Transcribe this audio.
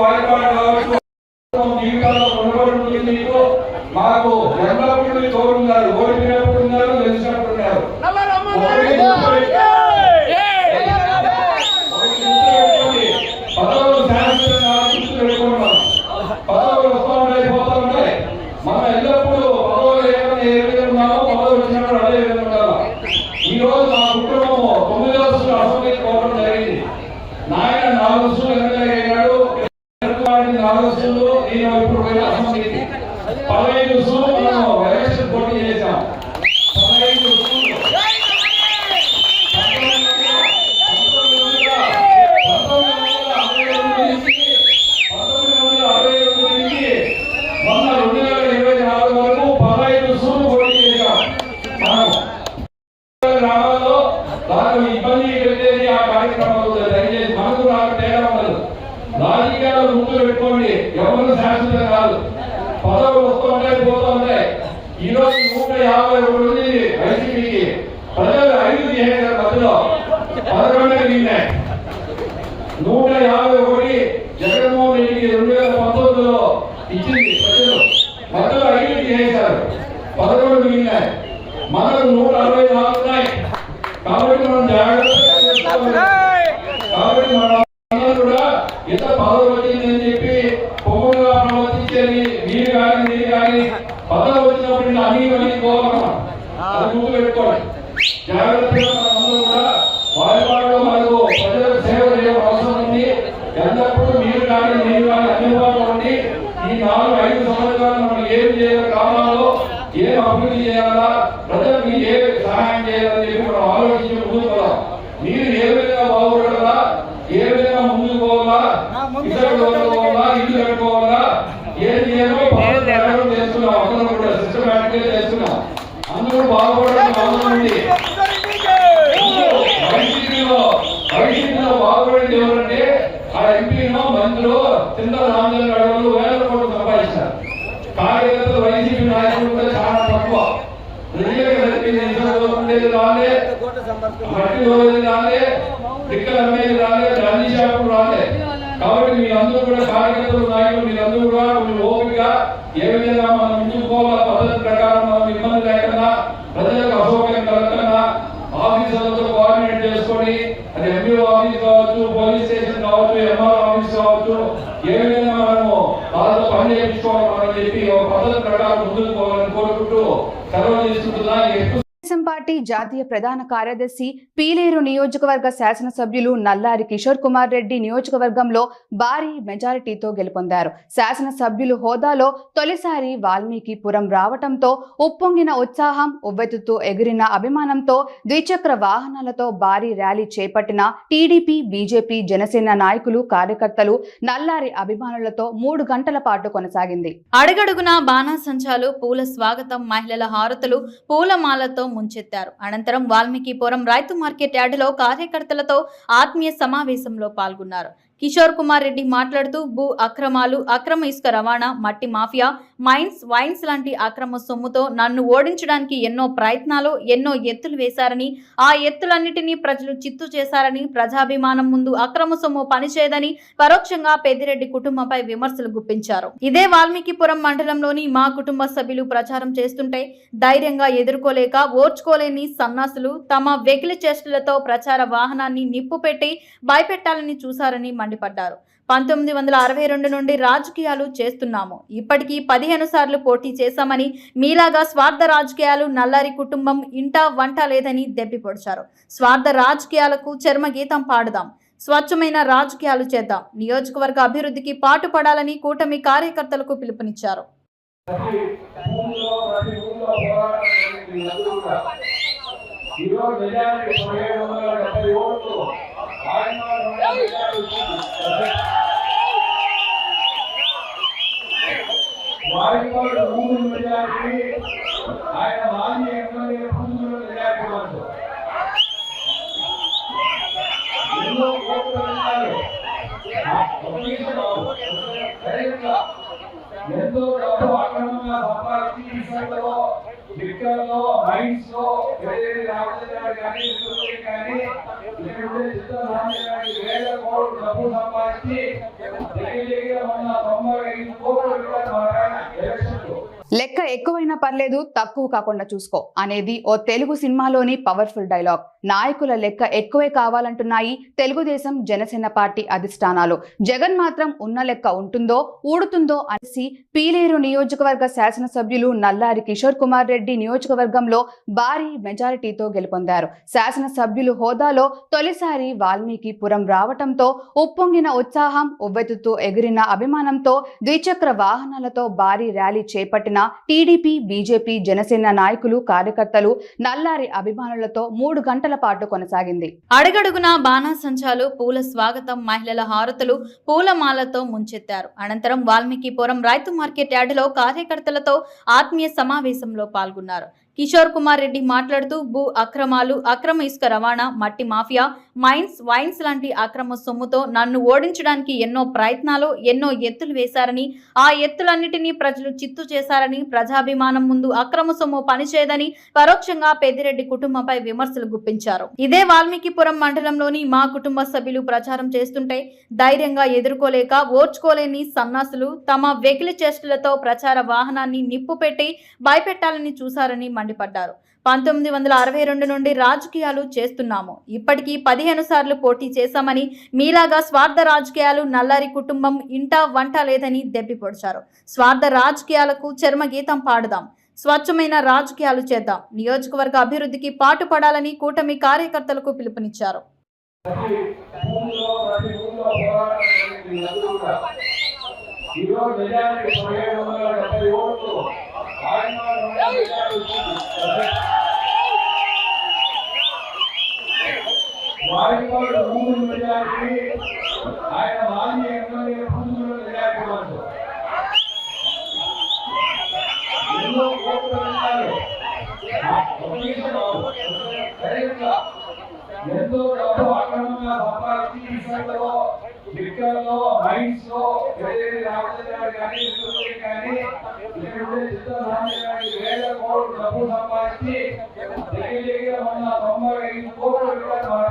వాయిపాడు కావచ్చు జీవితాల్లో రుణపడి మీకు మాకు ఎల్లప్పుడు తోడున్నారు, ఓడిపోయినప్పుడు ఉన్నారు, గెలిచినప్పుడు ఉన్నారు. పదవులు శాశ్వతంగా గుర్తు పెట్టుకుంటున్నాం. పదవులు వస్తూ ఉంటాయి, పోతూ ఉంటాయి. మనం ఎల్లప్పుడూ పదవులు ఏ విధంగా ఉన్నామో పదవులు వచ్చినప్పుడు అదే విధంగా ఉండాలి. ఈ రోజు మా కుటుంబము 9వ అసెంబ్లీకి పోవడం జరిగింది. నాయన 4 వస్తువులు ఎమ్మెల్యే అయ్యాడు, 4 వస్తువులు నేను ఇప్పుడు పోయిన అసెంబ్లీకి 15 వస్తువులు మనం ఎలక్షన్ పోటీ చేశాం. 15 వస్తువులు గ్రామాల్లో నాకు ఇబ్బంది పెట్టేది ఆ కార్యక్రమాలు దయచేసి మనకు నాకు తేడా ఉండదు. రాజకీయాలు ముందు పెట్టుకోండి, ఎవరు శాశ్వతం కాదు. పదవులు వస్తూ ఉంటాయి, పోతూ ఉంటాయి. ఈ రోజు 151 ఉంది వైసీపీకి, ప్రజలు 5 చేశారు, మధ్యలో 11 నిన్నాయి. 151 జగన్మోహన్ రెడ్డికి 2019లో ఇచ్చింది ప్రజలు, మధ్యలో 5 చేశారు, 11 నిన్నాయి. మనకు 164 ఉన్నాయి. కాబట్టి మనం జాగ్రత్తగా కాబట్టి మనం కూడా ఇంత పదవి వచ్చిందని చెప్పి పొమ్మగా ప్రవర్తించేది మీరు కానీ మీరు కానీ పదవి వచ్చినప్పుడు అన్ని పోవాలి. అది గుర్తు పెట్టుకోండి. జాగ్రత్తగా మనందరూ కూడా వారిపాడులో మనకు ప్రజలకు సేవ చేయడం అవసరం ఉంది. ఎల్లప్పుడూ మీరు కానీ మీరు కానీ అందుబాటులో ఉండి ఈ 4-5 సంవత్సరాలు మనం ఏం చేయాలి, గ్రామాల్లో ఏం అభివృద్ధి చేయాలా, ప్రజలకు ఏ సహాయం చేయాలని చెప్పి మనం ఆలోచించి ముందుకు పోదాం. మీరు ఏ విధంగా బాగుపడాలా, ఏ విధంగా ముందుకు పోవాలా, ఇతరులు పోవాలా, ఇల్లు కట్టుకోవాలా, ఏం చేయాలో చేస్తున్నాం. అందరూ కూడా సిస్టమేటిక్ గా చేస్తున్నాం. అందరూ బాగుపడాలని అవసరం ఉంది. వైసీపీలో బాగుపడింది ఎవరంటే ఆ ఎంపీలో మంత్రులు కింద రామచంద్ర గడవలు వేల కోట్లు సంపాదించారు. కార్యకర్తలు వైసీపీ నాయకులు చాలా తక్కువ. ఉండేది రాలే, మట్టి రాలే, టిక్కలు అమ్మేది రాలే, గాంధీ షాపులు రాలే. కాబట్టి మీరందరూ కూడా కార్యకర్తలు నాయకులు మీరందరూ కూడా ఓపికగా ఏ విధంగా మనం ముందుకు పోవాల పద్ధతి ప్రకారం మనం ఇబ్బంది లేకుండా ప్రజలకు అసౌకర్యం కలగకుండా ఆఫీసర్లతో కోఆర్డినేట్ చేసుకొని అది ఎంపీఓ ఆఫీస్ కావచ్చు, పోలీస్ స్టేషన్ కావచ్చు, ఎంఆర్ ఆఫీస్ కావచ్చు, ఏ విధంగా మనము వాళ్ళతో పని చేయించుకోవాలని చెప్పి ఒక పద్ధతి ప్రకారం ముందుకు పోవాలని కోరుకుంటూ సెలవు తీసుకుంటున్నా. తెలుగుదేశం పార్టీ జాతీయ ప్రధాన కార్యదర్శి పీలేరు నియోజకవర్గ శాసనసభ్యులు నల్లారి కిషోర్ కుమార్ రెడ్డి నియోజకవర్గంలో భారీ మెజారిటీతో గెలుపొందారు. శాసనసభ్యులు హోదాలో తొలిసారి వాల్మీకిపురం రావటంతో ఉప్పొంగిన ఉత్సాహం, ఉవ్వెత్తుతో ఎగిరిన అభిమానంతో ద్విచక్ర వాహనాలతో భారీ ర్యాలీ చేపట్టిన టీడీపీ, బీజేపీ, జనసేన నాయకులు, కార్యకర్తలు నల్లారి అభిమానులతో 3 గంటల పాటు కొనసాగింది. అడుగడుగునా బాణాసంచాలు, పూల స్వాగతం, మహిళల హారతులు, పూలమాలతో ముంచెత్తారు. అనంతరం వాల్మీకిపురం రైతు మార్కెట్ యార్డులో కార్యకర్తలతో ఆత్మీయ సమావేశంలో పాల్గొన్నారు. కిషోర్ కుమార్ రెడ్డి మాట్లాడుతూ భూ అక్రమాలు, అక్రమ ఇసుక రవాణా, మట్టి మాఫియా, వైన్స్ లాంటి అక్రమ సొమ్ముతో నన్ను ఓడించడానికి ఎన్నో ప్రయత్నాలు, ఎన్నో ఎత్తులు వేశారని, ఆ ఎత్తులన్నిటినీ ప్రజలు చిత్తు చేశారని, ప్రజాభిమానం ముందు అక్రమ సొమ్ము పనిచేయదని పరోక్షంగా పెద్దిరెడ్డి కుటుంబంపై విమర్శలు గుప్పించారు. ఇదే వాల్మీకిపురం మండలంలోని మా కుటుంబ సభ్యులు ప్రచారం చేస్తుంటే ధైర్యంగా ఎదుర్కోలేక ఓర్చుకోలేని సన్నాసులు తమ వెకిలి చేష్టలతో ప్రచార వాహనాన్ని నిప్పు పెట్టి భయపెట్టాలని చూశారని మండిపడ్డారు. 1962 నుండి రాజకీయాలు చేస్తున్నాము. ఇప్పటికీ 15 సార్లు పోటీ చేశామని, మీలాగా స్వార్థ రాజకీయాలు నల్లారి కుటుంబం ఇంటా వంట లేదని దెప్పిపొడిచారు. స్వార్థ రాజకీయాలకు చర్మగీతం పాడుదాం, స్వచ్ఛమైన రాజకీయాలు చేద్దాం, నియోజకవర్గ అభివృద్ధికి పాటుపడాలని కూటమి కార్యకర్తలకు పిలుపునిచ్చారు. ఎంతో డబ్బు అక్రమంగా సంపాదించి లిక్కర్లో మైన్స్ లో ఏదైతే రామచంద్ర కానీ విష్ణుమూర్తి కానీ ఇక్కడ ఉండే చిత్తరామయ్య గారి వేల కోట్లు డబ్బు సంపాదించి దగ్గర ఉన్న 95 కోట్లు పెట్టారు మా ఆయన ఎలక్షన్లో. లెక్క ఎక్కువైనా పర్లేదు తక్కువ కాకుండా చూసుకో అనేది ఓ తెలుగు సినిమాలోని పవర్ఫుల్ డైలాగ్. నాయకుల లెక్క ఎక్కువే కావాలంటున్నాయి తెలుగుదేశం జనసేన పార్టీ అధిష్టానాలు. జగన్ మాత్రం ఉన్న లెక్క ఉంటుందో ఊడుతుందో అనేసి పీలేరు నియోజకవర్గ శాసనసభ్యులు నల్లారి కిషోర్ కుమార్ రెడ్డి నియోజకవర్గంలో భారీ మెజారిటీతో గెలుపొందారు. శాసనసభ్యులు హోదాలో తొలిసారి వాల్మీకిపురం రావటంతో ఉప్పొంగిన ఉత్సాహం, ఉవ్వెత్తుతూ ఎగిరిన అభిమానంతో ద్విచక్ర వాహనాలతో భారీ ర్యాలీ చేపట్టిన టీడీపీ, బీజేపీ, జనసేన నాయకులు, కార్యకర్తలు నల్లారి అభిమానులతో 3 గంటల పాటు కొనసాగింది. అడుగడుగున బాణాసంచాలు, పూల స్వాగతం, మహిళల హారతులు, పూలమాలతో ముంచెత్తారు. అనంతరం వాల్మీకిపురం రైతు మార్కెట్ యార్డులో కార్యకర్తలతో ఆత్మీయ సమావేశంలో పాల్గొన్నారు. కిషోర్ కుమార్ రెడ్డి మాట్లాడుతూ భూ అక్రమాలు, అక్రమ ఇసుక రవాణా, మట్టి మాఫియా, మైన్స్, వైన్స్ లాంటి అక్రమ సొమ్ముతో నన్ను ఓడించడానికి ఎన్నో ప్రయత్నాలు, ఎన్నో ఎత్తులు వేశారని, ఆ ఎత్తులన్నిటినీ ప్రజలు చిత్తు చేశారని, ప్రజాభిమానం ముందు అక్రమ సొమ్ము పనిచేయదని పరోక్షంగా పెద్దిరెడ్డి కుటుంబంపై విమర్శలు గుప్పించారు. ఇదే వాల్మీకిపురం మండలంలోని మా కుటుంబ సభ్యులు ప్రచారం చేస్తుంటే ధైర్యంగా ఎదుర్కోలేక ఓర్చుకోలేని సన్నాసులు తమ వెకిలి చేష్టలతో ప్రచార వాహనాన్ని నిప్పు పెట్టి భయపెట్టాలని చూశారని మండిపడ్డారు. 1962 నుండి రాజకీయాలు చేస్తున్నాము. ఇప్పటికీ 15 సార్లు పోటీ చేశామని, మీలాగా స్వార్థ రాజకీయాలు నల్లారి కుటుంబం ఇంటా వంట లేదని దెబ్బిపొడిచారు. స్వార్థ రాజకీయాలకు చర్మగీతం పాడుదాం, స్వచ్ఛమైన రాజకీయాలు చేద్దాం, నియోజకవర్గ అభివృద్ధికి పాటుపడాలని కూటమి కార్యకర్తలకు పిలుపునిచ్చారు. ఎంతో డబ్బు అక్రమంగా సంపాదించి లిక్కర్లో మైన్స్ లో ఏదైతే రామచంద్ర కానీ విష్ణుమూర్తి కానీ ఇక్కడ ఉండే చిత్తరామయ్య గారి వేల కోట్లు డబ్బు సంపాదించి దగ్గర ఉన్న 95 కోట్లు పెట్టారు మా